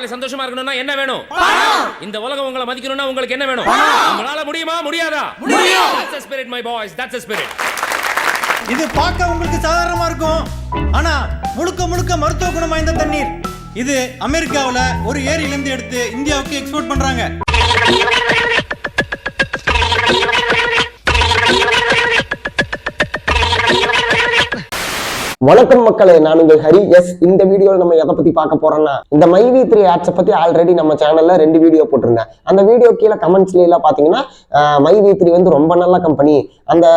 வாழ்க்கையில சந்தோஷமா இருக்கணும்னா என்ன வேணும்? இந்த உலகம் உங்களை மதிக்கணும்னா உங்களுக்கு என்ன வேணும்? உங்களால முடியுமா முடியாதா? முடியும். That's the spirit my boys, that's the spirit. இது பார்க்க உங்களுக்கு சாதாரணமா இருக்கும், ஆனா முழுக்க முழுக்க மருத்துவ குணம் வாய்ந்த தண்ணீர். இது அமெரிக்காவுல ஒரு ஏரியிலிருந்து எடுத்து இந்தியாவுக்கு எக்ஸ்போர்ட் பண்றாங்க. வணக்கம் மக்களே, நான் உங்கள் ஹரி. எஸ், இந்த வீடியோவில் நம்ம எதை பத்தி பார்க்க போறோம்னா, இந்த MyV3 ஆட்ஸை பத்தி ஆல்ரெடி நம்ம சேனல்ல 2 வீடியோ போட்டிருந்தேன். அந்த வீடியோ கீழே கமெண்ட்ஸ்ல எல்லாம் பாத்தீங்கன்னா MyV3 வந்து ரொம்ப நல்ல கம்பெனி, அந்த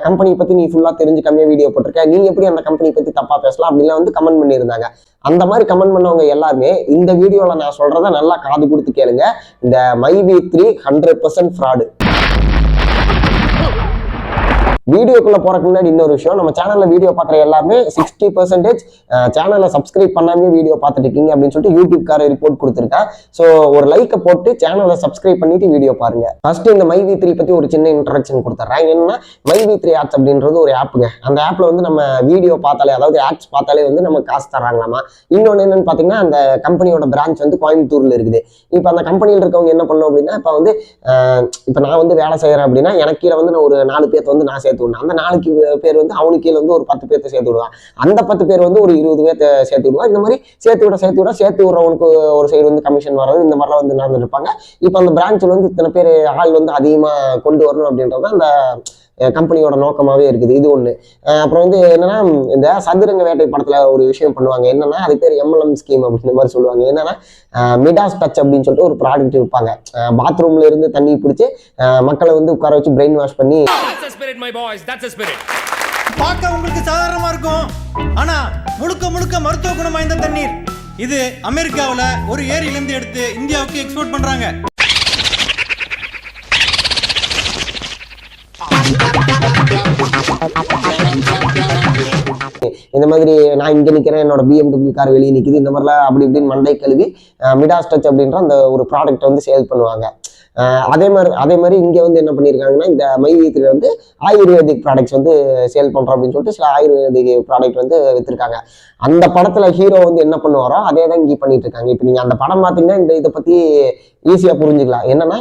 கம்பெனி பத்தி நீ ஃபுல்லா தெரிஞ்சுக்காம வீடியோ போட்டிருக்க, நீ எப்படி அந்த கம்பெனி பத்தி தப்பா பேசலாம் அப்படின்லாம் வந்து கமெண்ட் பண்ணியிருந்தாங்க. அந்த மாதிரி கமெண்ட் பண்ணவங்க எல்லாருமே இந்த வீடியோல நான் சொல்றதை நல்லா காது கொடுத்து கேளுங்க. இந்த MyV3 100% ஃப்ராடு. வீடியோக்குள்ள போறதுக்கு முன்னாடி இன்னொரு விஷயம், நம்ம சேனல்ல வீடியோ பார்க்குற எல்லாருமே 60% சேனலை சப்ஸ்கிரைப் பண்ணாமே வீடியோ பார்த்துட்டு இருக்கீங்க அப்படின்னு சொல்லிட்டு யூடியூப்கார ரிப்போர்ட் கொடுத்துருக்கேன். ஸோ ஒரு லைக்கை போட்டு சேனலை சப்ஸ்கிரைப் பண்ணிட்டு வீடியோ பாருங்க. ஃபர்ஸ்ட் இந்த MyV3 பத்தி ஒரு சின்ன இன்ட்ரடக்ஷன் கொடுத்துட்றேன். என்னன்னா MyV3 ஆட்ஸ் அப்படின்றது ஒரு ஆப்புங்க. அந்த ஆப்ல வந்து நம்ம வீடியோ பார்த்தாலே, அதாவது ஆட்ஸ் பார்த்தாலே வந்து நம்ம காசு தராங்களாமா. இன்னொன்று என்னன்னு பார்த்தீங்கன்னா, அந்த கம்பெனியோட பிரான்ச் வந்து கோயம்புத்தூர்ல இருக்குது. இப்போ அந்த கம்பெனியில் இருக்கவங்க என்ன பண்ணணும் அப்படின்னா, இப்போ நான் வந்து வேலை செய்யறேன் அப்படின்னா, எனக்கு கீழே வந்து நான் ஒரு 4 பேர்த்த வந்து நான் சேர்த்து விடுவேன். அந்த 4 பேர் வந்து அவனுக்கு கீழே வந்து ஒரு 10 பேர்த்த சேர்த்து விடுவான். அந்த 10 பேர் வந்து ஒரு 20 பேர்த்த சேர்த்து விடுவான். இந்த மாதிரி சேர்த்து விடுறவனுக்கு ஒரு சைடு வந்து கமிஷன் வர்றது, இந்த மாதிரிலாம் வந்து நடந்துட்டு இருப்பாங்க. இப்போ அந்த பிரான்ச்சில் வந்து இத்தனை பேர் ஆள் வந்து அதிகமாக கொண்டு வரணும் அப்படின்றது அந்த கம்பெனியோட நோக்கமாவே இருக்குது. இது ஒண்ணு. அப்புறம் வந்து என்னன்னா, இந்த சதுரங்க வேட்டை படத்துல ஒரு விஷயம் பண்ணுவாங்க. என்னன்னா, அது பேர் MLM ஸ்கீம் அப்படின்ற மாதிரி சொல்லுவாங்க. என்னன்னா, மிடாஸ் டச் அப்படின்னு சொல்லிட்டு ஒரு ப்ராடக்ட் விற்பாங்க. பாத்ரூம்ல இருந்து தண்ணி பிடிச்சி மக்களை வந்து உட்கார வச்சு பிரெயின் வாஷ் பண்ணி. பார்க்க உங்களுக்கு சாதாரணமா இருக்கும், ஆனா முழுக்க முழுக்க மருத்துவ குணம் வாய்ந்த தண்ணீர். இது அமெரிக்காவுல ஒரு ஏரியிலிருந்து எடுத்து இந்தியாவுக்கு எக்ஸ்போர்ட் பண்றாங்க. இந்த மாதிரி நான் இங்க நிக்கிறேன், என்னோட BMW கார் வெளியே நிக்குது, இந்த மாதிரிலாம் அப்படி இப்படின்னு மண்டை கழுவி மிடாஸ் டச் அப்படின்ற அந்த ஒரு ப்ராடக்ட் வந்து சேல் பண்ணுவாங்க. அதே மாதிரி இங்க வந்து என்ன பண்ணிருக்காங்கன்னா, இந்த MyV3 வந்து ஆயுர்வேதிக் ப்ராடக்ட்ஸ் வந்து சேல் பண்றோம் அப்படின்னு சொல்லிட்டு சில ஆயுர்வேதிக் ப்ராடக்ட் வந்து வித்திருக்காங்க. அந்த படத்துல ஹீரோ வந்து என்ன பண்ணுவாரோ அதே தான் இங்கே பண்ணிட்டு இருக்காங்க. இப்ப நீங்க அந்த படம் பாத்தீங்கன்னா இந்த இதை பத்தி ஈஸியா புரிஞ்சுக்கலாம். என்னன்னா,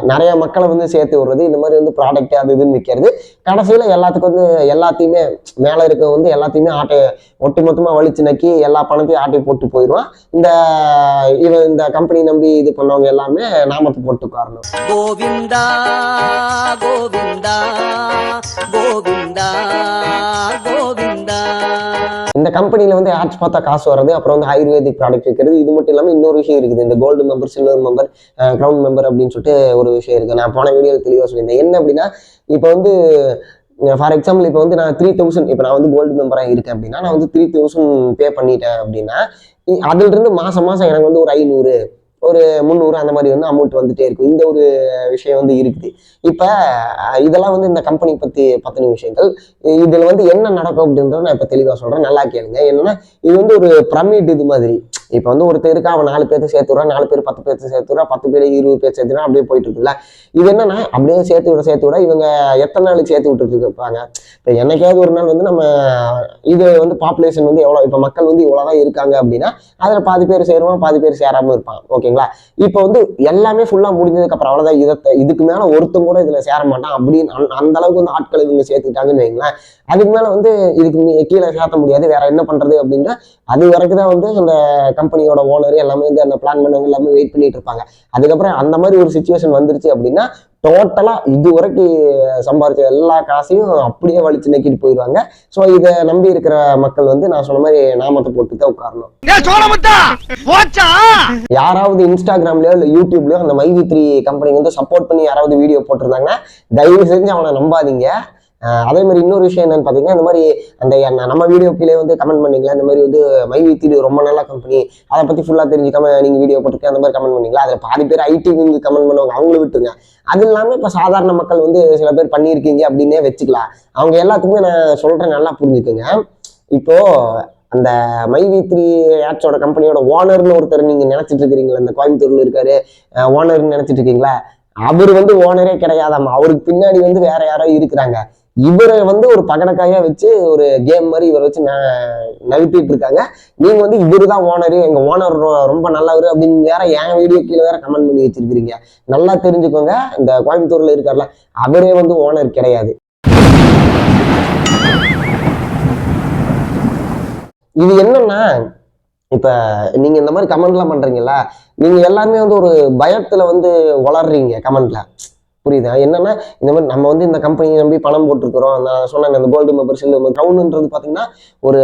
நிறைய மக்களை வந்து சேர்த்து விடுறது, இந்த மாதிரி வந்து ப்ராடக்ட் அது இதுன்னு விற்கிறது. கடைசியில எல்லாத்துக்கும் வந்து எல்லாத்தையுமே மேல இருக்க வந்து எல்லாத்தையுமே ஒட்டு மொத்தமா வலிச்சு நக்கி எல்லா பணத்தையும் ஆட்டை போட்டு போயிடுவான். இந்த கம்பெனி நம்பி இது பண்ணவங்க எல்லாமே நாமத்தை போட்டு காரணம். கோவிந்தா கோவிந்தா கோவிந்தா கோவிந்தா. இந்த கம்பெனில வந்து ஆட்ஸ் பார்த்தா காசு வர்றது, அப்புறம் வந்து ஆயுர்வேதிக் ப்ராடக்ட் விற்கிறது. இது மட்டும் இல்லாமல் இன்னொரு விஷயம் இருக்குது. இந்த gold member, silver member, ground member அப்படின்னு சொல்லிட்டு ஒரு விஷயம் இருக்கு. நான் போன வீடியோவில் தெளிவாக சொல்லியிருந்தேன். என்ன அப்படின்னா, இப்போ வந்து ஃபார் எக்ஸாம்பிள் இப்போ வந்து நான் 3000, இப்போ நான் வந்து கோல்டு மெம்பராக இருக்கேன் அப்படின்னா, நான் வந்து 3000 பே பண்ணிட்டேன் அப்படின்னா, அதுல இருந்து மாசம் எனக்கு வந்து ஒரு 500 ஒரு 300 அந்த மாதிரி வந்து அமௌண்ட் வந்துட்டே இருக்கும். இந்த ஒரு விஷயம் வந்து இருக்குது. இப்ப இதெல்லாம் வந்து இந்த கம்பெனி பத்தின விஷயங்கள். இதுல வந்து என்ன நடக்கும் அப்படின்றத நான் இப்ப தெளிவா சொல்றேன், நல்லா கேளுங்க. என்னன்னா, இது வந்து ஒரு பிரமிட் இது மாதிரி. இப்ப வந்து ஒருத்தருக்கு அவன் 4 பேர்த்து சேர்த்து விடுறான், 4 பேர் 10 பேர்த்து சேர்த்து விடுறான், 10 பேர் 20 பேர் சேர்த்துனா அப்படியே போயிட்டு இருக்குல்ல. இது என்னன்னா, அப்படியே சேர்த்து விட இவங்க எத்தனை நாளுக்கு சேர்த்து விட்டுட்டு இருப்பாங்க. இப்ப என்னைக்காவது ஒரு நாள் வந்து நம்ம இது வந்து பாப்புலேஷன் வந்து எவ்வளவு, இப்ப மக்கள் வந்து இவ்வளவுதான் இருக்காங்க அப்படின்னா அதுல பாதி பேர் சேருவான், பாதி பேர் சேராம இருப்பான். ஓகேங்களா? இப்ப வந்து எல்லாமே ஃபுல்லா முடிஞ்சதுக்கு அப்புறம் அவ்வளவுதான், இதுக்கு மேல ஒருத்தம் கூட இதுல சேர மாட்டான் அப்படின்னு அந்த அளவுக்கு வந்து ஆட்களை இவங்க சேர்த்துக்கிட்டாங்கன்னு வைங்களேன். அதுக்கு மேல வந்து இதுக்கு கீழே சேர்த்த முடியாது, வேற என்ன பண்றது அப்படின்னா அது வரைக்கும் தான் வந்து அந்த கம்பெனியோட ஓனர் எல்லாமே வந்து அந்த பிளான் பண்ணவங்க எல்லாமே வெயிட் பண்ணிட்டு இருப்பாங்க. அதுக்கப்புறம் அந்த மாதிரி ஒரு சிச்சுவேஷன் வந்துருச்சு அப்படின்னா டோட்டலா இது வரைக்கும் சம்பாதிச்ச எல்லா காசையும் அப்படியே வலிச்சு நக்கிட்டு போயிடுவாங்க. ஸோ இதை நம்பி இருக்கிற மக்கள் வந்து நான் சொன்ன மாதிரி நாமத்தை போட்டு தான் உட்காரணும். யாராவது இன்ஸ்டாகிராம்லயோ இல்லை யூடியூப்லயோ அந்த MyV3 கம்பெனி வந்து சப்போர்ட் பண்ணி யாராவது வீடியோ போட்டிருந்தாங்கன்னா தயவு செஞ்சு அவனை நம்பாதீங்க. அதே மாதிரி இன்னொரு விஷயம் என்னன்னு பாத்தீங்கன்னா, இந்த மாதிரி அந்த நம்ம வீடியோ கீழே வந்து கமெண்ட் பண்ணீங்களா, இந்த மாதிரி வந்து MyV3 ரொம்ப நல்ல கம்பெனி, அதை பத்தி ஃபுல்லா தெரிஞ்சுக்காம நீங்க வீடியோ போட்டுருக்க அந்த மாதிரி கமெண்ட் பண்ணீங்களா, அதுல பாதி பேர் ஐடி கமெண்ட் பண்ணுவாங்க, அவங்களும் விட்டுருங்க. அது இல்லாம இப்ப சாதாரண மக்கள் வந்து சில பேர் பண்ணியிருக்கீங்க அப்படின்னே வச்சுக்கலாம். அவங்க எல்லாத்துக்குமே நான் சொல்றேன், நல்லா புரிஞ்சுக்குங்க. இப்போ அந்த MyV3 ஆட்ஸோட கம்பெனியோட ஓனர்னு ஒருத்தர் நீங்க நினைச்சிட்டு இருக்கிறீங்களா, இந்த கோயம்புத்தூர்ல இருக்காரு ஓனர்னு நினைச்சிட்டு இருக்கீங்களா, அவர் வந்து ஓனரே கிடையாதாமா. அவருக்கு பின்னாடி வந்து வேற யாரோ இருக்கிறாங்க. இவரை வந்து ஒரு பகடக்காயா வச்சு ஒரு கேம் மாதிரி இவரை வச்சு நகர்த்திட்டு இருக்காங்க. நீங்க வந்து இவரு தான் ஓனரு, எங்க ஓனர் ரொம்ப நல்லவரு அப்படின்னு வேற என் வீடியோ கீழே வேற கமெண்ட் பண்ணி வச்சிருக்கிறீங்க. நல்லா தெரிஞ்சுக்கோங்க, இந்த கோயம்புத்தூர்ல இருக்கார்ல அவரே வந்து ஓனர் கிடையாது. இது என்னன்னா, இப்ப நீங்க இந்த மாதிரி கமெண்ட் எல்லாம் பண்றீங்கல்ல, நீங்க எல்லாருமே வந்து ஒரு பயத்துல வந்து வளர்றீங்க கமெண்ட்ல. புரியுதா? என்னன்னா இந்த மாதிரி நம்ம வந்து இந்த கம்பெனியை நம்பி பணம் போட்டிருக்கிறோம். நான் சொன்னேன் இந்த கோல்டு மெம்பர் சில்வர் க்ரௌன்ன்றது பாத்தீங்கன்னா ஒரு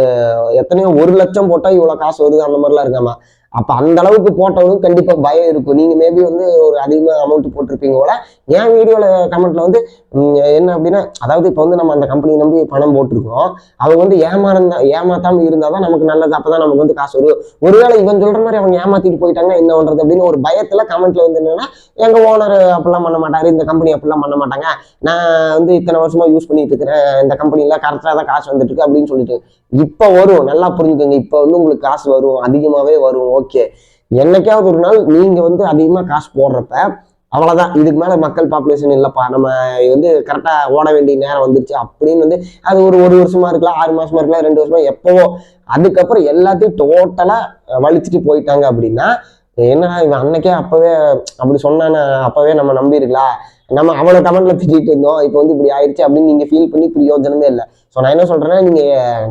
எத்தனையோ 1 லட்சம் போட்டா இவ்வளவு காசு வருது அந்த மாதிரிலாம் இருக்காமா. அப்ப அந்த அளவுக்கு போட்டவங்களுக்கு கண்டிப்பா பயம் இருக்கும். நீங்க மேபி வந்து ஒரு அதிகமா அமௌண்ட் போட்டிருப்பீங்க போல. என் வீடியோல கமெண்ட்ல வந்து என்ன அப்படின்னா, அதாவது இப்ப வந்து நம்ம அந்த கம்பெனியை நம்பி பணம் போட்டிருக்கோம், அவங்க வந்து ஏமாத்தாம இருந்தாதான் நமக்கு நல்லது, அப்பதான் நமக்கு வந்து காசு வரும். ஒருவேளை இவன் சொல்ற மாதிரி அவங்க ஏமாத்திட்டு போயிட்டாங்கன்னா என்ன பண்றது அப்படின்னு ஒரு பயத்துல கமெண்ட்ல வந்து என்னன்னா, எங்க ஓனர் அப்படிலாம் பண்ண மாட்டாரு, இந்த கம்பெனி அப்படிலாம் பண்ண மாட்டாங்க, நான் வந்து இத்தனை வருஷமா யூஸ் பண்ணிட்டு இருக்கிறேன், இந்த கம்பெனில கரெக்டா தான் காசு வந்துட்டு இருக்கு அப்படின்னு சொல்லிட்டு இப்ப வரும். நல்லா புரிஞ்சுக்கோங்க, இப்ப வந்து உங்களுக்கு காசு வரும், அதிகமாவே வரும். ஓகே, என்னைக்காவது ஒரு நாள் நீங்க வந்து அதிகமா காசு போடுறப்ப அவ்வளவுதான், இதுக்கு மேல மக்கள் பாப்புலேஷன் இல்லப்பா, நம்ம வந்து கரெக்டா ஓட வேண்டிய நேரம் வந்துருச்சு அப்படின்னு வந்து அது ஒரு வருஷமா இருக்கலாம், 6 மாசமா இருக்கலாம், 2 வருஷமா எப்பவோ, அதுக்கப்புறம் எல்லாத்தையும் டோட்டலா வலிச்சுட்டு போயிட்டாங்க அப்படின்னா என்னன்னா இவன் அன்னைக்கே அப்பவே அப்படி சொன்னான அப்பவே நம்ம நம்பி இருக்கலாம், நம்ம அவனை கமெண்ட்ல திட்டிட்டு இருந்தோம், இப்போ வந்து இப்படி ஆயிடுச்சு அப்படின்னு நீங்க ஃபீல் பண்ணி பிரயோஜனமே இல்லை. ஸோ நான் என்ன சொல்றேன்னா, நீங்க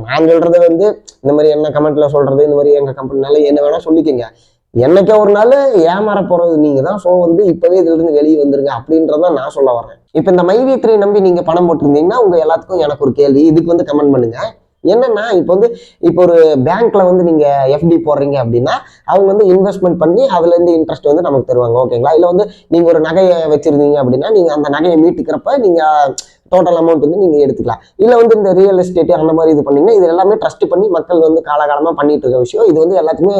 நான் சொல்றதை வந்து இந்த மாதிரி என்ன கமெண்ட்ல சொல்றது, இந்த மாதிரி எங்க கம்பெனினால என்ன வேணா சொல்லிக்கோங்க, என்னைக்கே ஒரு நாள் ஏமாற போறது நீங்க தான். ஸோ வந்து இப்பவே இதுல இருந்து வெளியே வந்துருங்க அப்படின்றதான் நான் சொல்ல வர்றேன். இப்ப இந்த மைவி3 நம்பி நீங்க பணம் போட்டிருந்தீங்கன்னா உங்க எல்லாத்துக்கும் எனக்கு ஒரு கேள்வி, இதுக்கு வந்து கமெண்ட் பண்ணுங்க. என்னன்னா இப்போ ஒரு பேங்க்ல வந்து நீங்க எஃப்டி போடுறீங்க அப்படின்னா அவங்க வந்து இன்வெஸ்ட்மெண்ட் பண்ணி அதுல இருந்து இன்ட்ரெஸ்ட் வந்து நமக்கு தருவாங்க, ஓகேங்களா? இல்ல வந்து நீங்க ஒரு நகையை வச்சிருந்தீங்க அப்படின்னா நீங்க அந்த நகையை மீட்டுக்கிறப்ப நீங்க டோட்டல் அமௌண்ட் வந்து நீங்க எடுத்துக்கலாம். இல்ல வந்து இந்த ரியல் எஸ்டேட் அந்த மாதிரி இது பண்ணீங்கன்னா இது எல்லாமே ட்ரஸ்ட் பண்ணி மக்கள் வந்து காலகாலமா பண்ணிட்டு இருக்க விஷயம். இது வந்து எல்லாத்துக்குமே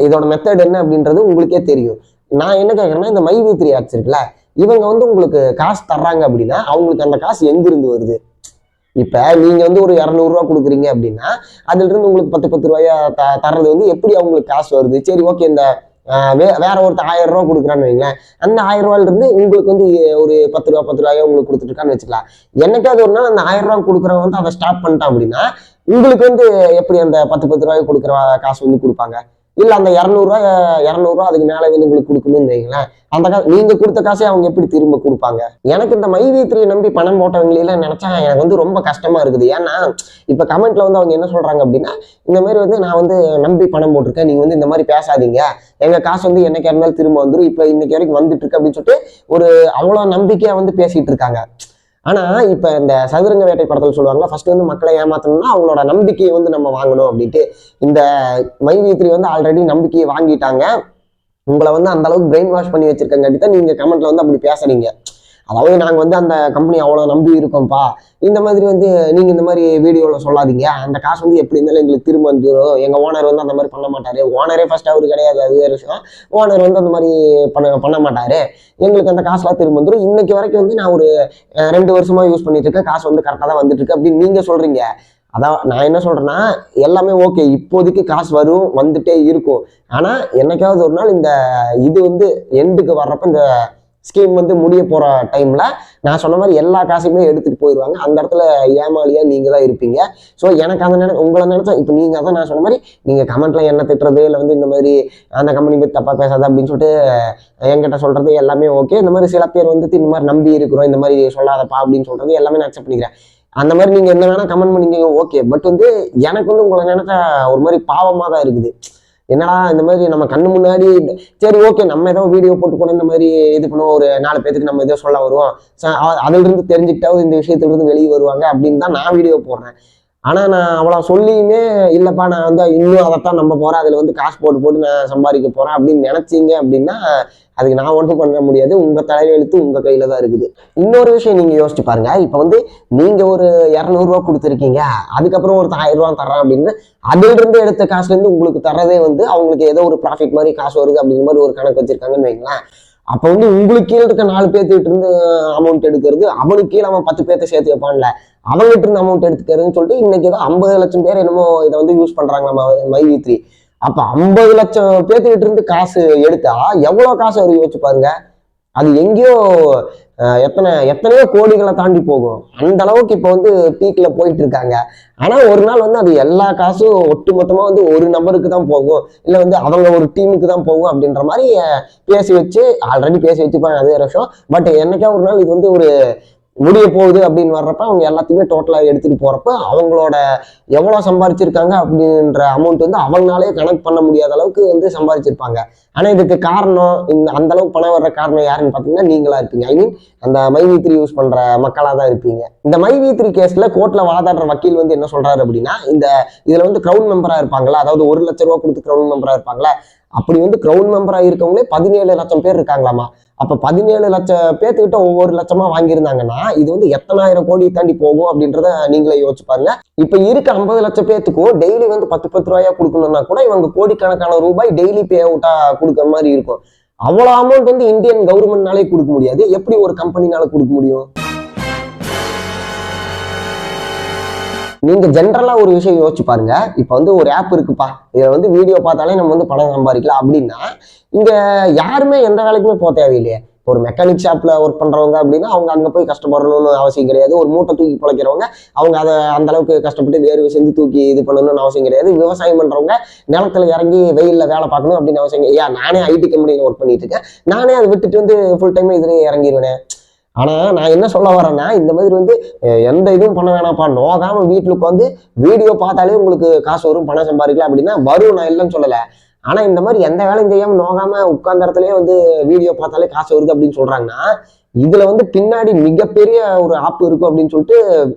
இதோட மெத்தட் என்ன அப்படின்றது உங்களுக்கே தெரியும். நான் என்ன கேட்கறேன்னா, இந்த மைவி3 ஆப்ஸ் இருக்குல்ல, இவங்க வந்து உங்களுக்கு காசு தர்றாங்க அப்படின்னா அவங்களுக்கு அந்த காசு எங்கிருந்து வருது? இப்ப நீங்க வந்து ஒரு 200 ரூபா கொடுக்குறீங்க அப்படின்னா அதுல இருந்து உங்களுக்கு 10 ரூபாயா தர்றது வந்து எப்படி அவங்களுக்கு காசு வருது? சரி, ஓகே, இந்த வேற ஒருத்தர் 1000 ரூபா கொடுக்குறான்னு வைங்களேன், அந்த 1000 ரூபாயில இருந்து உங்களுக்கு வந்து ஒரு 10 ரூபாயா உங்களுக்கு கொடுத்துட்டு இருக்கான்னு வச்சுக்கலாம். என்னைக்காவது ஒரு நாள் அந்த 1000 ரூபா கொடுக்குறவங்க வந்து அதை ஸ்டாப் பண்ணிட்டான் அப்படின்னா உங்களுக்கு வந்து எப்படி அந்த 10 ரூபாய் கொடுக்குற காசு வந்து கொடுப்பாங்க? இல்ல அந்த 200 ரூபா அதுக்கு மேல வந்து உங்களுக்கு கொடுக்கணும்னு வைங்களேன், அந்த காசு நீங்க கொடுத்த காசை அவங்க எப்படி திரும்ப கொடுப்பாங்க? எனக்கு இந்த மைவி3 நம்பி பணம் போட்டவங்களெல்லாம் நினைச்சா எனக்கு வந்து ரொம்ப கஷ்டமா இருக்குது. ஏன்னா இப்ப கமெண்ட்ல வந்து அவங்க என்ன சொல்றாங்க அப்படின்னா, இந்த மாதிரி வந்து நான் வந்து நம்பி பணம் போட்டிருக்கேன், நீங்க வந்து இந்த மாதிரி பேசாதீங்க, எங்க காசு வந்து என்னைக்கா இருந்தாலும் திரும்ப வந்துடும், இப்ப இன்னைக்கு வரைக்கும் வந்துட்டு இருக்கு அப்படின்னு சொல்லிட்டு ஒரு அவ்வளவு நம்பிக்கையா வந்து பேசிட்டு இருக்காங்க. ஆனா இப்ப இந்த சதுரங்க வேட்டை படத்துல சொல்லுவாங்களா, ஃபர்ஸ்ட் வந்து மக்களை ஏமாத்தணும்னா அவங்களோட நம்பிக்கையை வந்து நம்ம வாங்கணும் அப்படின்ட்டு. இந்த மைவி3 வந்து ஆல்ரெடி நம்பிக்கையை வாங்கிட்டாங்க, உங்களை வந்து அந்த அளவுக்கு பிரெயின் வாஷ் பண்ணி வச்சிருக்காங்க தான் நீங்க கமெண்ட்ல வந்து அப்படி பேசுறீங்க. அதாவது நாங்க வந்து அந்த கம்பெனி அவ்வளவு நம்பி இருக்கோம்ப்பா, இந்த மாதிரி வந்து நீங்க இந்த மாதிரி வீடியோல சொல்லாதீங்க, அந்த காசு வந்து எப்படி இருந்தாலும் எங்களுக்கு திரும்ப வந்துடும், எங்க ஓனர் வந்து அந்த மாதிரி பண்ண மாட்டாரு, ஓனரே ஃபர்ஸ்ட் அவரு கிடையாது, அது வேற விஷயம், ஓனர் வந்து அந்த மாதிரி பண்ண மாட்டாரு, எங்களுக்கு அந்த காசுலாம் திரும்ப வந்துடும், இன்னைக்கு வரைக்கும் வந்து நான் ஒரு 2 வருஷமா யூஸ் பண்ணிட்டு இருக்கேன், காசு வந்து கரெக்டா தான் வந்துட்டு இருக்கு அப்படின்னு நீங்க சொல்றீங்க. அதான் நான் என்ன சொல்றேன்னா, எல்லாமே ஓகே, இப்போதைக்கு காசு வரும், வந்துட்டே இருக்கும். ஆனா என்னைக்காவது ஒரு நாள் இந்த இது வந்து எண்டுக்கு வர்றப்ப, இந்த ஸ்கீம் வந்து முடிய போற டைம்ல நான் சொன்ன மாதிரி எல்லா காசையுமே எடுத்துட்டு போயிடுவாங்க. அந்த இடத்துல ஏமாளியா நீங்க தான் இருப்பீங்க. ஸோ எனக்கு அந்த உங்களை நினைச்சா இப்போ நீங்க அதான் நான் சொன்ன மாதிரி நீங்க கமெண்ட்ல என்ன திட்டுறது, இல்லை வந்து இந்த மாதிரி அந்த கம்பெனி பத்தி தப்பா பேசாத அப்படின்னு சொல்லிட்டு என்கிட்ட சொல்றது எல்லாமே ஓகே. இந்த மாதிரி சில பேர் வந்து இந்த மாதிரி நம்பி இருக்கிறோம், இந்த மாதிரி சொல்லாதப்பா அப்படின்னு சொல்றது எல்லாமே நான் அக்செப்ட் பண்ணிக்கிறேன். அந்த மாதிரி நீங்க என்ன வேணா கமெண்ட் பண்ணிக்கோங்க, ஓகே. பட் வந்து எனக்கு வந்து உங்களை நினைச்சா ஒரு மாதிரி பாவமா தான் இருக்குது. என்னடா இந்த மாதிரி நம்ம கண்ணு முன்னாடி, சரி ஓகே நம்ம ஏதோ வீடியோ போட்டு கூட இந்த மாதிரி இது பண்ணுவோம், ஒரு 4 பேருக்கு நம்ம ஏதோ சொல்ல வருவோம், அதுல இருந்து தெரிஞ்சுக்கிட்டாவது இந்த விஷயத்துல இருந்து வெளியே வருவாங்க அப்படின்னு தான் நான் வீடியோ போடுறேன். ஆனா நான் அவ்வளவு சொல்லியுமே இல்லப்பா நான் வந்து இன்னும் அதைத்தான் நம்ப போறேன், அதுல வந்து காசு போட்டு நான் சம்பாதிக்க போறேன் அப்படின்னு நினைச்சீங்க அப்படின்னா அதுக்கு நான் ஒன்றும் பண்ண முடியாது. உங்க தலையெழுத்து உங்க கையில தான் இருக்குது. இன்னொரு விஷயம் நீங்க யோசிச்சு பாருங்க, இப்ப வந்து நீங்க ஒரு 200 ரூபா கொடுத்துருக்கீங்க, அதுக்கப்புறம் ஒரு 1000 ரூபா தர்றேன் அப்படின்னு அதுல இருந்து எடுத்த காசுல இருந்து உங்களுக்கு தர்றதே வந்து அவங்களுக்கு ஏதோ ஒரு ப்ராஃபிட் மாதிரி காசு வருது அப்படிங்கிற மாதிரி ஒரு கணக்கு வச்சிருக்காங்கன்னு வைங்களேன். அப்ப வந்து உங்களுக்கு கீழே இருக்க 4 பேர்த்துக்கிட்ட இருந்து அமௌண்ட் எடுக்கிறது, அவனுக்கு கீழே அவன் 10 பேர்த்த சேர்த்து வைப்பான்ல, அவங்ககிட்ட இருந்து அமௌண்ட் எடுத்துக்கிறதுன்னு சொல்லிட்டு இன்னைக்கு ஏதோ 50 லட்சம் பேர் என்னமோ இதை வந்து யூஸ் பண்றாங்க நம்ம மைவி3. அப்ப 50 லட்சம் பேர்த்துக்கிட்ட இருந்து காசு எடுத்தா எவ்வளவு காசு அவர் யோசிச்சு பாருங்க. அது எங்கேயோ எத்தனையோ கோடிகளை தாண்டி போகும். அந்த அளவுக்கு இப்போ வந்து பீக்ல போயிட்டு இருக்காங்க. ஆனா ஒரு நாள் வந்து அது எல்லா காசும் ஒட்டுமொத்தமா வந்து ஒரு நபருக்கு தான் போகும், இல்ல வந்து அவங்க ஒரு டீமுக்கு தான் போகும் அப்படின்ற மாதிரி ஆல்ரெடி பேசி வச்சுப்பாங்க, அதே விஷயம். பட் என்னைக்கா ஒரு நாள் இது வந்து ஒரு முடிய போகுது அப்படின்னு வர்றப்ப அவங்க எல்லாத்தையுமே டோட்டலா எடுத்துட்டு போறப்ப அவங்களோட எவ்வளவு சம்பாதிச்சிருக்காங்க அப்படின்ற அமௌண்ட் வந்து அவங்களாலே கனெக்ட் பண்ண முடியாத அளவுக்கு வந்து சம்பாதிச்சிருப்பாங்க. ஆனா இதுக்கு காரணம், அந்த அளவுக்கு பணம் வர்ற காரணம் யாருன்னு பாத்தீங்கன்னா நீங்களா இருப்பீங்க. ஐ மீன் அந்த மைவி3 யூஸ் பண்ற மக்களா தான் இருப்பீங்க. இந்த மைவி3 கேஸ்ல கோர்ட்ல வாதாடுற வக்கீல் வந்து என்ன சொல்றாரு அப்படின்னா, இதுல வந்து கிரவுன் மெம்பரா இருப்பாங்களா, அதாவது 1 லட்சம் ரூபாய் கொடுத்து கிரவுன் மெம்பரா இருப்பாங்களா, அப்படி வந்து கிரவுன் மெம்பரா இருக்கவங்களே 17 லட்சம் பேர் இருக்காங்களாமா. அப்ப 17 லட்சம் பேர்த்துக்கிட்ட ஒவ்வொரு லட்சமா வாங்கியிருந்தாங்கன்னா இது வந்து எத்தனாயிரம் கோடி தாண்டி போகும் அப்படின்றத நீங்களே யோசிச்சு பாருங்க. இப்ப இருக்க 50 லட்சம் பேர்த்துக்கும் டெய்லி வந்து 10 ரூபாயா கொடுக்கணும்னா கூட இவங்க கோடிக்கணக்கான ரூபாய் டெய்லி பே அவுட்டா கொடுக்குற மாதிரி இருக்கும். அவ்வளவு அமௌண்ட் வந்து இந்தியன் கவர்மெண்ட்னாலே கொடுக்க முடியாது, எப்படி ஒரு கம்பெனினால கொடுக்க முடியும்? நீங்க ஜென்ரலா ஒரு விஷயம் யோசிச்சு பாருங்க. இப்ப வந்து ஒரு ஆப் இருக்குப்பா, இதை வந்து வீடியோ பார்த்தாலே நம்ம வந்து பணம் சம்பாதிக்கலாம் அப்படின்னா இங்க யாருமே எந்த வேலைக்குமே போக தேவையில்லையே. ஒரு மெக்கானிக் ஷாப்ல ஒர்க் பண்றவங்க அப்படின்னா அவங்க அங்க போய் கஷ்டப்படணும்னு அவசியம் கிடையாது. ஒரு மூட்டை தூக்கி பிழைக்கிறவங்க அவங்க அதை அந்த அளவுக்கு கஷ்டப்பட்டு வேர்வை செஞ்சு தூக்கி இது பண்ணணும்னு அவசியம் கிடையாது. விவசாயம் பண்றவங்க நிலத்துல இறங்கி வெயில்ல வேலை பார்க்கணும் அப்படின்னு அவசியம் கிடையாது. நானே ஐடி கம்பெனியில ஒர்க் பண்ணிட்டு இருக்கேன், நானே அதை விட்டுட்டு வந்து ஃபுல் டைம் இதுலயே இறங்கிடுவேன். ஆனா நான் என்ன சொல்ல வரேன்னா, இந்த மாதிரி வந்து எந்த இதுவும் பண்ண வேணாம்ப்பா, நோகாம வீட்டுல உட்காந்து வீடியோ பார்த்தாலே உங்களுக்கு காசு வரும், பணம் சம்பாதிக்கலாம் அப்படின்னா வரும், நான் இல்லைன்னு சொல்லலை. ஆனா இந்த மாதிரி எந்த வேலையும் செய்யாம நோகாம உட்கார்ந்த இடத்துலயே வந்து வீடியோ பார்த்தாலே காசு வருது அப்படின்னு சொல்றாங்கன்னா இதுல வந்து பின்னாடி மிகப்பெரிய ஒரு ஆப் இருக்கும் அப்படின்னு சொல்லிட்டு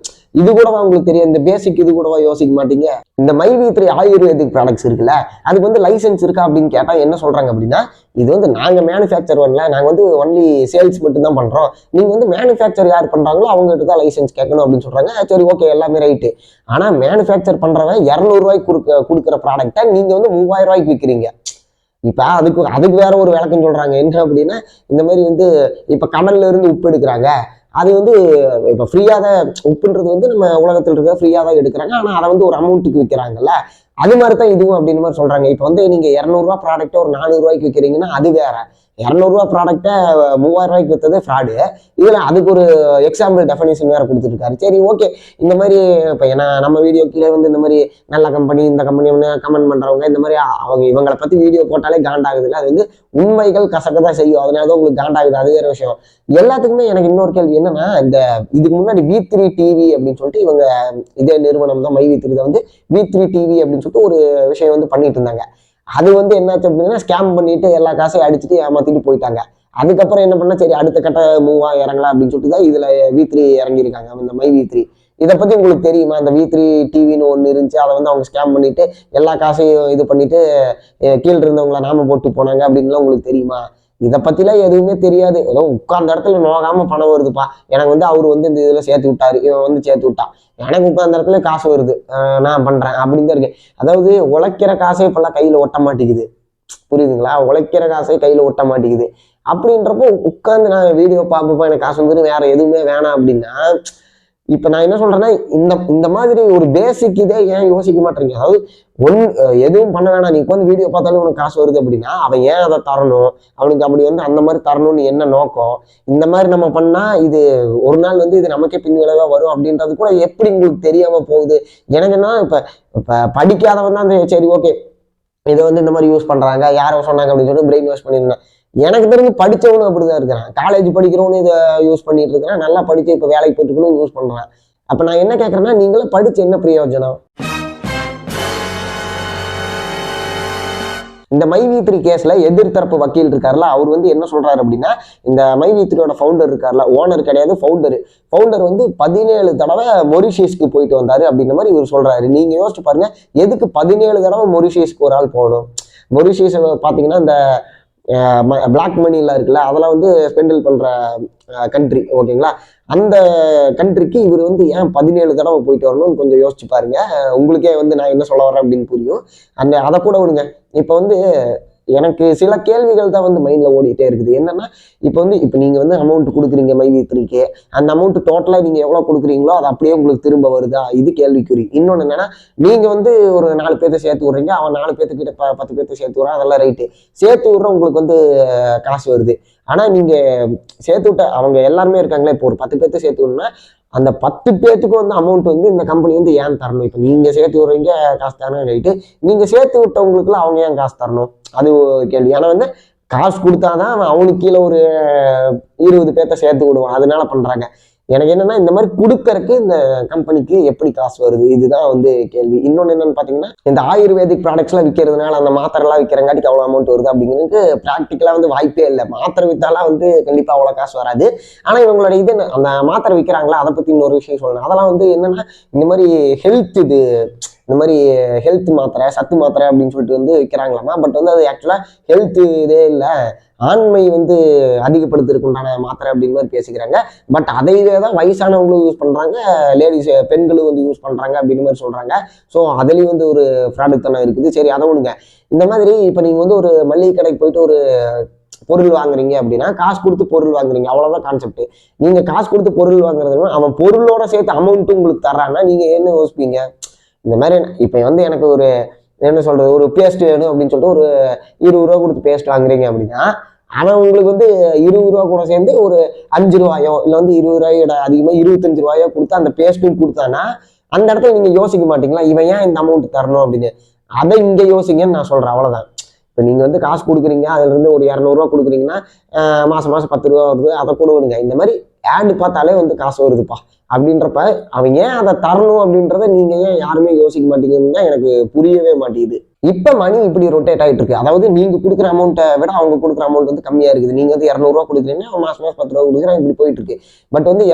இது கூடவா உங்களுக்கு தெரியும்? இந்த பேசிக் இது கூடவா யோசிக்க மாட்டீங்க? இந்த மைவி3 ஆயுர்வேதிக் ப்ராடக்ட்ஸ் இருக்குல்ல, அதுக்கு வந்து லைசன்ஸ் இருக்கா அப்படின்னு கேட்டா என்ன சொல்றாங்க அப்படின்னா, இது வந்து நாங்க மேனுஃபேக்சர் பண்ணல, நாங்க வந்து ஒன்லி சேல்ஸ் மட்டும் தான் பண்றோம், நீங்க வந்து மேனுஃபேக்சர் யார் பண்றாங்களோ அவங்ககிட்ட தான் லைசன்ஸ் கேட்கணும் அப்படின்னு சொல்றாங்க. சரி, ஓகே, எல்லாமே ரைட்டு. ஆனா மேனுஃபேக்சர் பண்றவன் 200 ரூபாய்க்கு கொடுக்குற ப்ராடக்டை நீங்க வந்து 3000 ரூபாய்க்கு விற்கிறீங்க. இப்ப அதுக்கு வேற ஒரு விளக்கம் சொல்றாங்க. என்ன அப்படின்னா, இந்த மாதிரி வந்து இப்ப கடல்ல இருந்து உப்பு எடுக்கிறாங்க, அது வந்து இப்ப ஃப்ரீயா தான், உப்புன்றது வந்து நம்ம உலகத்துல இருக்க ஃப்ரீயா தான் எடுக்கிறாங்க, ஆனா அதை வந்து ஒரு அமௌண்ட்டுக்கு விற்கிறாங்கல்ல, அது மாதிரி தான் இதுவும் அப்படின்னு மாதிரி சொல்றாங்க. இப்ப வந்து நீங்க 200 ரூபாய் ப்ராடக்ட்டை ஒரு 400 ரூபாய்க்கு விற்கிறீங்கன்னா அது வேற, 200 ரூபாய் ப்ராடக்டை 3000 ரூபாய்க்கு விற்றது ஃப்ராடு. இதுல அதுக்கு ஒரு எக்ஸாம்பிள் டெஃபினேஷன் வேற கொடுத்துருக்காரு. சரி, ஓகே, இந்த மாதிரி இப்ப ஏன்னா நம்ம வீடியோ கீழே வந்து இந்த மாதிரி நல்ல கம்பெனி இந்த கம்பெனி வந்து கமெண்ட் பண்றவங்க இந்த மாதிரி அவங்க இவங்களை பத்தி வீடியோ போட்டாலே காண்டாகுது இல்லை, அது வந்து உண்மைகள் கசக்கதான் செய்யும், அதனாலதான் உங்களுக்கு காண்டாகுது, அது வேற விஷயம். எல்லாத்துக்குமே எனக்கு இன்னொரு கேள்வி என்னன்னா, இதுக்கு முன்னாடி V3 TV அப்படின்னு சொல்லிட்டு இவங்க இதே நிறுவனம் தான் மைவி3 தான் வந்து V3 TV அப்படின்னு சொல்லிட்டு ஒரு விஷயம் வந்து பண்ணிட்டு இருந்தாங்க. அது வந்து என்னாச்சு அப்படின்னா, ஸ்கேம் பண்ணிட்டு எல்லா காசையும் அடிச்சுட்டு ஏமாத்திட்டு போயிட்டாங்க. அதுக்கப்புறம் என்ன பண்ணா, சரி அடுத்த கட்ட மூவா இறங்கலாம் அப்படின்னு சொல்லிட்டு தான் இதுல V3 இறங்கியிருக்காங்க, இந்த மைவி3. இதை பத்தி உங்களுக்கு தெரியுமா? இந்த V3 டிவின்னு ஒண்ணு இருந்துச்சு, அதை வந்து அவங்க ஸ்கேம் பண்ணிட்டு எல்லா காசையும் இது பண்ணிட்டு கீழே இருந்தவங்களை நாம போட்டு போனாங்க அப்படின்லாம் உங்களுக்கு தெரியுமா? இதை பத்திலாம் எதுவுமே தெரியாது. ஏதோ உட்கார்ந்த இடத்துல நோகாம பணம் வருதுப்பா, எனக்கு வந்து அவர் வந்து இந்த இதுல சேர்த்து விட்டாரு, இவன் வந்து சேர்த்து விட்டான், எனக்கு உட்கார்ந்த இடத்துல காசு வருது, நான் பண்றேன் அப்படின்னு தான் இருக்கு. அதாவது உழைக்கிற காசே இப்பெல்லாம் கையில ஒட்ட மாட்டேங்குது, புரியுதுங்களா? உழைக்கிற காசே கையில ஒட்ட மாட்டேங்குது. அப்படின்றப்போ உட்கார்ந்து நான் வீடியோ பார்ப்பப்போ எனக்கு காசு வந்து வேற எதுவுமே வேணாம் அப்படின்னா, இப்ப நான் என்ன சொல்றேன்னா, இந்த மாதிரி ஒரு பேசிக் இதே ஏன் யோசிக்க மாட்டேங்க? அதாவது எதுவும் பண்ண வேணாம், நீ உட்காந்து வீடியோ பார்த்தாலும் உனக்கு காசு வருது அப்படின்னா அவன் ஏன் அதை தரணும்? அவனுக்கு அப்படி வந்து அந்த மாதிரி தரணும்னு என்ன நோக்கம்? இந்த மாதிரி நம்ம பண்ணா இது ஒரு நாள் வந்து இது நமக்கே பின் விளைவா வரும் அப்படின்றது கூட எப்படி உங்களுக்கு தெரியாம போகுது? எனக்குன்னா இப்ப படிக்காதவன் தான் சரி ஓகே இதை வந்து இந்த மாதிரி யூஸ் பண்றாங்க, யாரோ சொன்னாங்க அப்படின்னு சொல்லிட்டு பிரெயின் வாஷ் பண்ணிருந்தேன். எனக்கு தெரிஞ்சு படிச்சவனும் அப்படிதான் இருக்கிறான், காலேஜ் படிக்கிறவனு இதை யூஸ் பண்ணிட்டு இருக்கிறேன், நல்லா படிச்சு இப்ப வேலைக்கு போயிட்டு யூஸ் பண்றான். அப்ப நான் என்ன கேட்கறேன்னா, நீங்களும் படிச்சு என்ன பிரயோஜனம்? இந்த மைவி3 கேஸ்ல எதிர்த்தரப்பு வக்கீல் இருக்காருல, அவர் வந்து என்ன சொல்றாரு அப்படின்னா, இந்த மைவி3யோட ஃபவுண்டர் இருக்காருல, ஓனர் கிடையாது ஃபவுண்டர் வந்து 17 தடவை மொரிஷியஸ்க்கு போயிட்டு வந்தாரு அப்படின்ற மாதிரி இவர் சொல்றாரு. நீங்க யோசிச்சு பாருங்க, எதுக்கு 17 தடவை மொரிஷியஸ்க்கு ஒரு ஆள் போகணும்? மொரிஷியஸ் பாத்தீங்கன்னா இந்த பிளாக் மணிலாம் இருக்குல்ல, அதெல்லாம் வந்து ஸ்பெண்டில் பண்ற கண்ட்ரி, ஓகேங்களா? அந்த கண்ட்ரிக்கு இவர் வந்து ஏன் 17 தடவை போயிட்டு வரணும்னு கொஞ்சம் யோசிச்சு பாருங்க, உங்களுக்கே வந்து நான் என்ன சொல்ல வரேன் அப்படின்னு புரியும். அதை கூட விடுங்க. இப்ப வந்து எனக்கு சில கேள்விகள் தான் வந்து மைண்டில் ஓடிட்டே இருக்குது. என்னன்னா இப்போ நீங்கள் வந்து அமௌண்ட் கொடுக்குறீங்க மைவி3க்கு, அந்த அமௌண்ட் டோட்டலாக நீங்கள் எவ்வளோ கொடுக்குறீங்களோ அது அப்படியே உங்களுக்கு திரும்ப வருதா, இது கேள்விக்குறி. இன்னொன்று என்னன்னா, நீங்கள் வந்து ஒரு 4 பேர்த்த சேர்த்து விட்றீங்க, அவன் 4 பேர்த்துக்கிட்ட 10 பேர்த்த சேர்த்து விட்றான், அதெல்லாம் ரைட்டு. சேர்த்து விட்ற உங்களுக்கு வந்து காசு வருது. ஆனால் நீங்கள் சேர்த்து விட்ட அவங்க எல்லாருமே இருக்காங்களே, இப்போ ஒரு 10 பேர்த்த சேர்த்து விடணும்னா அந்த 10 பேர்த்துக்கு வந்து அமௌண்ட் வந்து இந்த கம்பெனி வந்து ஏன் தரணும்? இப்போ நீங்கள் சேர்த்து விட்றீங்க காசு தரணும் ரைட்டு, நீங்கள் சேர்த்து விட்டவங்களுக்குலாம் அவங்க ஏன் காசு தரணும்? அது கேள்வி. ஏன்னா வந்து காசு கொடுத்தாதான் அவனுக்கு கீழே ஒரு 20 பேர்த்த சேர்த்து விடுவான், அதனால பண்றாங்க. எனக்கு என்னன்னா, இந்த மாதிரி கொடுக்கறதுக்கு இந்த கம்பெனிக்கு எப்படி காசு வருது, இதுதான் வந்து கேள்வி. இன்னொன்று என்னன்னு பார்த்தீங்கன்னா, இந்த ஆயுர்வேதிக் ப்ராடக்ட்ஸ்லாம் விற்கிறதுனால அந்த மாத்திரைலாம் விற்கிறங்காட்டிக்கு அவ்வளோ அமௌண்ட் வருது அப்படிங்கிறதுக்கு ப்ராக்டிக்கலாக வந்து வாய்ப்பே இல்லை. மாத்திரை விற்றாலாம் வந்து கண்டிப்பாக அவ்வளோ காசு வராது. ஆனால் இவங்களோட இது அந்த மாத்திரை விற்கிறாங்களா, அதை பற்றி இன்னொரு விஷயம் சொல்லணும். அதெல்லாம் வந்து என்னன்னா, இந்த மாதிரி இந்த மாதிரி ஹெல்த் மாத்திரை, சத்து மாத்திரை அப்படின்னு சொல்லிட்டு வந்து விற்கிறாங்களாமா. பட் வந்து அது ஆக்சுவலாக ஹெல்த் இதே இல்லை, ஆண்மை வந்து அதிகப்படுத்துறதுக்கு உண்டான மாத்திரை அப்படின்னு மாதிரி பேசிக்கிறாங்க. பட் அதைவே தான் வயசானவங்களும் யூஸ் பண்றாங்க, லேடிஸ் பெண்களும் வந்து யூஸ் பண்றாங்க அப்படின்னு மாதிரி சொல்றாங்க. ஸோ அதுலேயும் வந்து ஒரு ப்ராடக்ட் தானே இருக்குது. சரி, அதை ஒண்ணுங்க. இந்த மாதிரி இப்போ நீங்க வந்து ஒரு மளிகை கடைக்கு போயிட்டு ஒரு பொருள் வாங்குறீங்க அப்படின்னா, காசு கொடுத்து பொருள் வாங்குறீங்க, அவ்வளவுதான் கான்செப்ட். நீங்க காசு கொடுத்து பொருள் வாங்குறதுன்னா அவன் பொருளோட சேர்த்து அமௌண்ட்டும் உங்களுக்கு தர்றான்னா நீங்க என்ன யோசிப்பீங்க? இந்த மாதிரி இப்போ வந்து எனக்கு ஒரு என்ன சொல்றது, ஒரு பேஸ்ட் வேணும் அப்படின்னு சொல்லிட்டு ஒரு 20 ரூபா கொடுத்து பேஸ்ட் வாங்குறீங்க அப்படின்னா, அவன் உங்களுக்கு வந்து 20 ரூபா கூட சேர்ந்து ஒரு 5 ரூபாயோ இல்லை வந்து 20 ரூபாயோட அதிகமாக 25 ரூபாயோ கொடுத்து அந்த பேஸ்ட்டும் கொடுத்தானா, அந்த இடத்துல நீங்க யோசிக்க மாட்டீங்களா, இவன் ஏன் இந்த அமௌண்ட் தரணும் அப்படின்னு? அதை இங்க யோசிங்கன்னு நான் சொல்றேன், அவ்வளவுதான். இப்போ நீங்க வந்து காசு கொடுக்குறீங்க, அதுல இருந்து ஒரு 200 ரூபா கொடுக்குறீங்கன்னா மாசம் 10 ரூபா வருது, அதை கூட விடுங்க. இந்த மாதிரி ஆடு பார்த்தாலே வந்து காசு வருதுப்பா அப்படின்றப்ப அவன் ஏன் அதை தரணும் அப்படின்றத நீங்க ஏன் யாருமே யோசிக்க மாட்டீங்கன்னா எனக்கு புரியவே மாட்டேங்குது. இப்ப மணி இப்படி ரொட்டேட் ஆகிட்டு இருக்கு. அதாவது நீங்க கொடுக்குற அமௌண்ட்டை விட அவங்க கொடுக்குற அமௌண்ட் வந்து கம்மியா இருக்குது. நீங்க வந்து 200 ரூபா கொடுக்குறீங்கன்னா அவன் மாசம் 10 ரூபா கொடுக்குறான், இப்படி போயிட்டு இருக்கு. பட் வந்து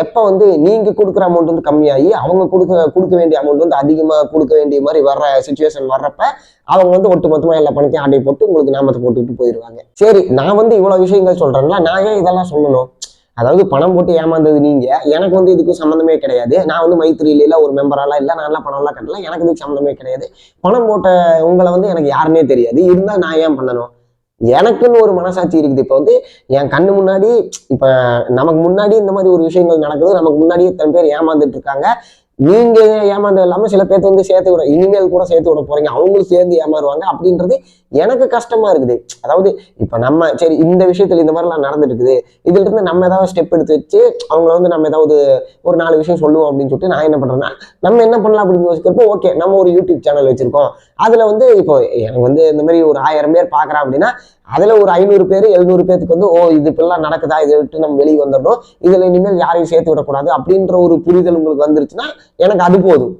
எப்ப வந்து நீங்க கொடுக்குற அமௌண்ட் வந்து கம்மியாகி அவங்க கொடுக்க வேண்டிய அமௌண்ட் வந்து அதிகமா கொடுக்க வேண்டிய மாதிரி வர்ற சுச்சுவேஷன் வர்றப்ப அவங்க வந்து ஒட்டுமொத்தமா எல்லா பணத்தையும் ஆட்டை போட்டு உங்களுக்கு நாமத்தை போட்டுட்டு போயிடுவாங்க. சரி, நான் வந்து இவ்வளவு விஷயங்கள் சொல்றேன்ல, நான் ஏன் இதெல்லாம் சொல்லணும்? அதாவது பணம் போட்டு ஏமாந்தது நீங்க, எனக்கு வந்து இதுக்கு சம்மந்தமே கிடையாது. நான் வந்து மைத்திரியில ஒரு மெம்பராலாம் இல்லை, நான்லாம் பணம்லாம் கட்டல, எனக்கு இதுக்கு சம்மந்தமே கிடையாது. பணம் போட்ட உங்களை வந்து எனக்கு யாருன்னே தெரியாது. இருந்தா நான் ஏன் பண்ணணும்? எனக்குன்னு ஒரு மனசாட்சி இருக்குது. இப்போ வந்து என் கண்ணு முன்னாடி இப்ப நமக்கு முன்னாடி இந்த மாதிரி ஒரு விஷயங்கள் நடக்குது, நமக்கு முன்னாடி இத்தனை பேர் ஏமாந்துட்டு இருக்காங்க. நீங்க ஏமாந்தது இல்லாம சில பேர்த்து வந்து சேர்த்து விட, இனிமேல் கூட சேர்த்து விட போறீங்க, அவங்களும் சேர்ந்து ஏமாறுவாங்க அப்படின்றது எனக்கு கஷ்டமா இருக்குது. அதாவது இப்ப நம்ம சரி இந்த விஷயத்துல இந்த மாதிரிலாம் நடந்துட்டு இருக்குது, இதுல இருந்து நம்ம ஏதாவது ஸ்டெப் எடுத்து வச்சு அவங்கள வந்து நம்ம ஏதாவது ஒரு 4 விஷயம் சொல்லுவோம் அப்படின்னு சொல்லிட்டு நான் என்ன பண்றேன்னா, நம்ம என்ன பண்ணலாம் அப்படின்னு யோசிக்கிறப்போ, ஓகே நம்ம ஒரு யூடியூப் சேனல் வச்சிருக்கோம், அதுல வந்து இப்போ எனக்கு வந்து இந்த மாதிரி ஒரு 1000 பேர் பாக்குறான் அப்படின்னா அதுல ஒரு 500 பேர் 700 பேருக்கு வந்து இது இப்பெல்லாம் நடக்குதா, இதை விட்டு நம்ம வெளியே வந்துடணும், இதுல இனிமேல் யாரையும் சேர்த்து விடக்கூடாது அப்படின்ற ஒரு புரிதல் உங்களுக்கு வந்துருச்சுன்னா எனக்கு அது போதும்.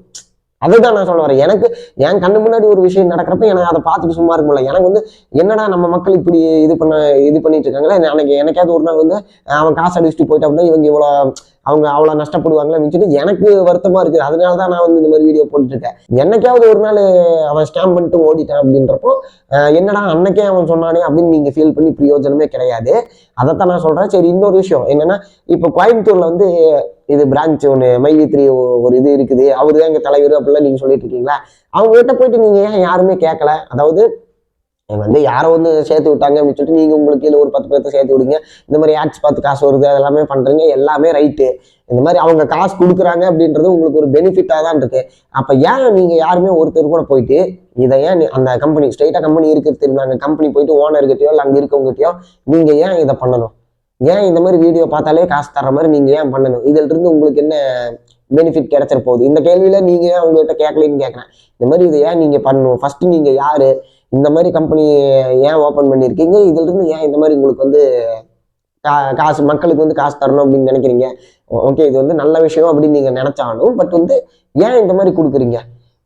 அதுதான் நான் சொல்ல வரேன். எனக்கு என் கண்ணு முன்னாடி ஒரு விஷயம் நடக்கிறப்ப எனக்கு அதை பார்த்துட்டு சும்மா இருக்க முடியல. எனக்கு வந்து என்னடா நம்ம மக்கள் இப்படி இது பண்ணிட்டு இருக்காங்களே, எனக்காவது ஒரு நாள் வந்து அவன் காசு அடிச்சுட்டு போயிட்டா அப்படின்னா இவங்க அவங்க அவ்வளோ நஷ்டப்படுவாங்களே அப்படின்னு சொல்லி எனக்கு வருத்தமா இருக்குது. அதனால தான் நான் வந்து இந்த மாதிரி வீடியோ போட்டுட்டு இருக்கேன். என்னைக்காவது ஒரு நாள் அவன் ஸ்கேம் பண்ணிட்டு ஓடிட்டான் அப்படின்றப்போ என்னடா அன்னைக்கே அவன் சொன்னானே அப்படின்னு நீங்க ஃபீல் பண்ணி பிரயோஜனமே கிடையாது. அதைத்தான் நான் சொல்றேன். சரி, இன்னொரு விஷயம் என்னன்னா, இப்போ கோயம்புத்தூர்ல வந்து இது பிரான்ச் ஒன்று மைவி3 ஒரு இது இருக்குது, அவரு தான் எங்க தலைவர் அப்படிலாம் நீங்க சொல்லிட்டு இருக்கீங்களா? அவங்க கிட்ட போயிட்டு நீங்க ஏன் யாருமே கேட்கல? அதாவது வந்து யாரோ வந்து சேர்த்து விட்டாங்க அப்படின்னு சொல்லிட்டு நீங்க உங்களுக்கு கீழே ஒரு 10 பேர்த்த சேர்த்து விடுங்க, இந்த மாதிரி ஆட்ஸ் பார்த்து காசு வருது, அதெல்லாமே பண்றீங்க, எல்லாமே ரைட்டு. இந்த மாதிரி அவங்க காசு கொடுக்குறாங்க அப்படின்றது உங்களுக்கு ஒரு பெனிஃபிட்டா தான் இருக்கு. அப்ப ஏன் நீங்க யாருமே ஒருத்தர் கூட போயிட்டு இதை ஏன் அந்த கம்பெனி ஸ்ட்ரைட்டா கம்பெனி இருக்கிறது தெரியுமா, கம்பெனி போயிட்டு ஓனர்கிட்டயோ இல்லை அங்க இருக்கவங்ககிட்டயோ நீங்க ஏன் இதை பண்ணணும்? ஏன் இந்த மாதிரி வீடியோ பார்த்தாலே காசு தர்ற மாதிரி நீங்க ஏன் பண்ணணும்? இதுல இருந்து உங்களுக்கு என்ன பெனிஃபிட் கிடைச்சிட போகுது? இந்த கேள்வியில நீங்க ஏன் உங்ககிட்ட கேட்கலன்னு கேட்கறேன். இந்த மாதிரி இதை ஏன் நீங்க பண்ணணும்? ஃபர்ஸ்ட் நீங்க யாரு, இந்த மாதிரி கம்பெனி ஏன் ஓப்பன் பண்ணியிருக்கீங்க, இதுல இருந்து ஏன் இந்த மாதிரி உங்களுக்கு வந்து காசு மக்களுக்கு வந்து காசு தரணும் அப்படின்னு நினைக்கிறீங்க? ஓகே, இது வந்து நல்ல விஷயம் அப்படின்னு நீங்க நினைச்சாலும் பட் வந்து ஏன் இந்த மாதிரி கொடுக்குறீங்க?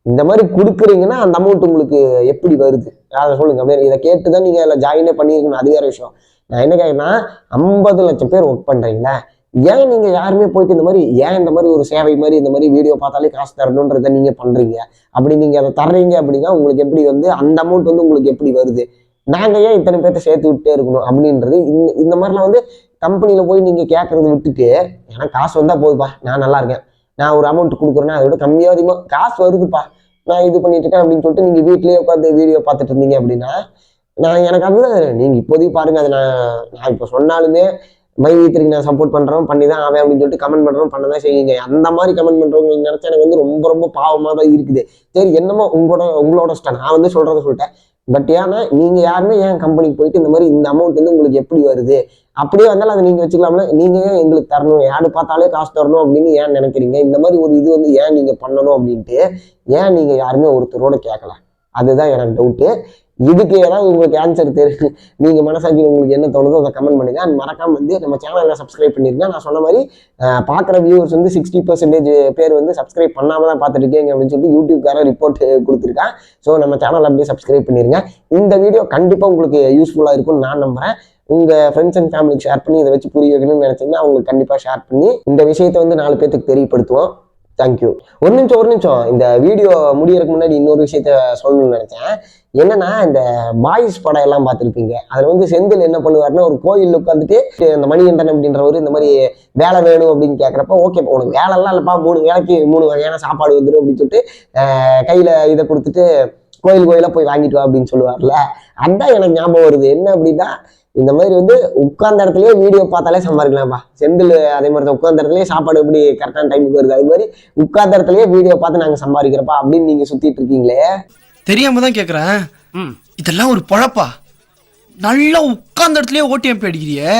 இந்த மாதிரி கொடுக்குறீங்கன்னா அந்த அமௌண்ட் உங்களுக்கு எப்படி வருது அதை சொல்லுங்க. இதை கேட்டுதான் நீங்க அதில் ஜாயினே பண்ணியிருக்கணும், அது வேற விஷயம். நான் என்ன கேட்கறேன்னா, 50 லட்சம் பேர் ஒர்க் பண்றீங்களா, ஏன் நீங்க யாருமே போயிட்டு இந்த மாதிரி ஏன் இந்த மாதிரி ஒரு சேவை மாதிரி இந்த மாதிரி வீடியோ பார்த்தாலே காசு தரணுன்றதை நீங்க பண்றீங்க? அப்படி நீங்க அதை தர்றீங்க அப்படின்னா உங்களுக்கு எப்படி வந்து அந்த அமௌண்ட் வந்து உங்களுக்கு எப்படி வருது? நாங்க ஏன் இத்தனை பேர்த்த சேர்த்து விட்டே இருக்கணும் அப்படின்றது இந்த மாதிரிலாம் வந்து கம்பெனியில போய் நீங்க கேட்கறத விட்டுட்டு, எனக்கு காசு வந்தா போதுப்பா, நான் நல்லா இருக்கேன், நான் ஒரு அமௌண்ட் கொடுக்குறேன்னா அதை விட கம்மியா அதிகமாக காசு வருதுப்பா, நான் இது பண்ணிட்டு இருக்கேன் அப்படின்னு சொல்லிட்டு நீங்க வீட்லயே உட்காந்து வீடியோ பார்த்துட்டு இருந்தீங்க அப்படின்னா எனக்கு அதுதான் நீங்கள் இப்போதைக்கு பாருங்கள். அது நான் இப்போ சொன்னாலுமே மைவீத்திற்கு நான் சப்போர்ட் பண்ணுறோம், பண்ணி தான் ஆவேன் அப்படின்னு சொல்லிட்டு கமெண்ட் பண்ணுறோம், பண்ண தான் செய்யுங்க. அந்த மாதிரி கமெண்ட் பண்ணுறவங்க நினச்சா எனக்கு வந்து ரொம்ப ரொம்ப பாவமாக தான் இருக்குது. சரி, என்னமோ உங்களோட இஷ்டம், நான் வந்து சொல்கிறத சொல்லிட்டேன். பட் ஏன்னா நீங்கள் யாருமே ஏன் கம்பெனிக்கு போயிட்டு இந்த மாதிரி இந்த அமௌண்ட் வந்து உங்களுக்கு எப்படி வருது, அப்படியே வந்தாலும் அதை நீங்கள் வச்சுக்கலாம்ல. நீங்கள் ஏன் எங்களுக்கு தரணும், யாரு பார்த்தாலே காசு தரணும் அப்படின்னு ஏன் நினைக்கிறீங்க? இந்த மாதிரி ஒரு இது வந்து ஏன் நீங்கள் பண்ணணும் அப்படின்ட்டு ஏன் நீங்கள் யாருமே ஒருத்தரோட கேட்கல? அதுதான் எனக்கு டவுட்டு. இதுக்கு ஏதாவது உங்களுக்கு ஆன்சர் தெரியும், நீங்கள் மனசாட்சியில் உங்களுக்கு என்ன தோணுதோ அதை கமெண்ட் பண்ணுங்க. அண்ட் மறக்காம வந்து நம்ம சேனலில் சப்ஸ்கிரைப் பண்ணிருக்கேன். நான் சொன்ன மாதிரி பார்க்குற வியூவர்ஸ் வந்து 60% பேர் வந்து சப்ஸ்கிரைப் பண்ணாமல் தான் பார்த்துட்டு இருக்கீங்க அப்படின்னு சொல்லிட்டு யூடியூப்கார ரிப்போர்ட் கொடுத்துருக்கேன். ஸோ நம்ம சேனல் அப்படியே சப்ஸ்கிரைப் பண்ணிருங்க. இந்த வீடியோ கண்டிப்பாக உங்களுக்கு யூஸ்ஃபுல்லாக இருக்கும்னு நான் நம்புறேன். உங்கள் ஃப்ரெண்ட்ஸ் அண்ட் ஃபேமிலிக்கு ஷேர் பண்ணி இதை வச்சு புரிய வைக்கணும்னு நினச்சிங்கன்னா அவங்களுக்கு கண்டிப்பாக ஷேர் பண்ணி இந்த விஷயத்தை வந்து 4 பேருக்கு தெரியப்படுத்துவோம். தேங்க்யூ. ஒரு நிமிஷம் இந்த வீடியோ முடியறதுக்கு முன்னாடி இன்னொரு விஷயத்த சொல்லணும்னு நினைச்சேன். என்னன்னா, இந்த பாய்ஸ் படம் எல்லாம் பார்த்துருப்பீங்க. அதில் வந்து செந்தில் என்ன பண்ணுவாருன்னா, ஒரு கோயிலில் உட்காந்துட்டு இந்த மணிகண்டன் அப்படின்றவர் இந்த மாதிரி வேலை வேணும் அப்படின்னு கேட்குறப்ப, ஓகே உனக்கு வேலைலாம் இல்லைப்பா, 3 வேலைக்கு 3 வகையான சாப்பாடு வந்துடும் அப்படின்னு சொல்லிட்டு கையில் இதை கொடுத்துட்டு கோயிலாக போய் வாங்கிட்டு வா அப்படின்னு சொல்லுவார்ல. அதுதான் எனக்கு ஞாபகம் வருது. என்ன அப்படின்னா, இந்த மாதிரி வந்து உட்கார்ந்த இடத்துலயே வீடியோ பார்த்தாலே சம்பாதிக்கலாம்ப்பா. செந்தில் அதே மாதிரி தான், உட்கார்ந்த இடத்துலயே சாப்பாடு எப்படி கரெக்டான டைமுக்கு வருது, அது மாதிரி உட்கார்ந்த இடத்துலயே வீடியோ பார்த்து நாங்கள் சம்பாதிக்கிறப்பா அப்படின்னு நீங்க சுத்திட்டு இருக்கீங்களே. தெரியாம தான் கேட்குறேன், இதெல்லாம் ஒரு பொழப்பா? நல்லா உட்கார்ந்த இடத்துலயே ஓட்டிஎம்பி அடிக்கிறியே.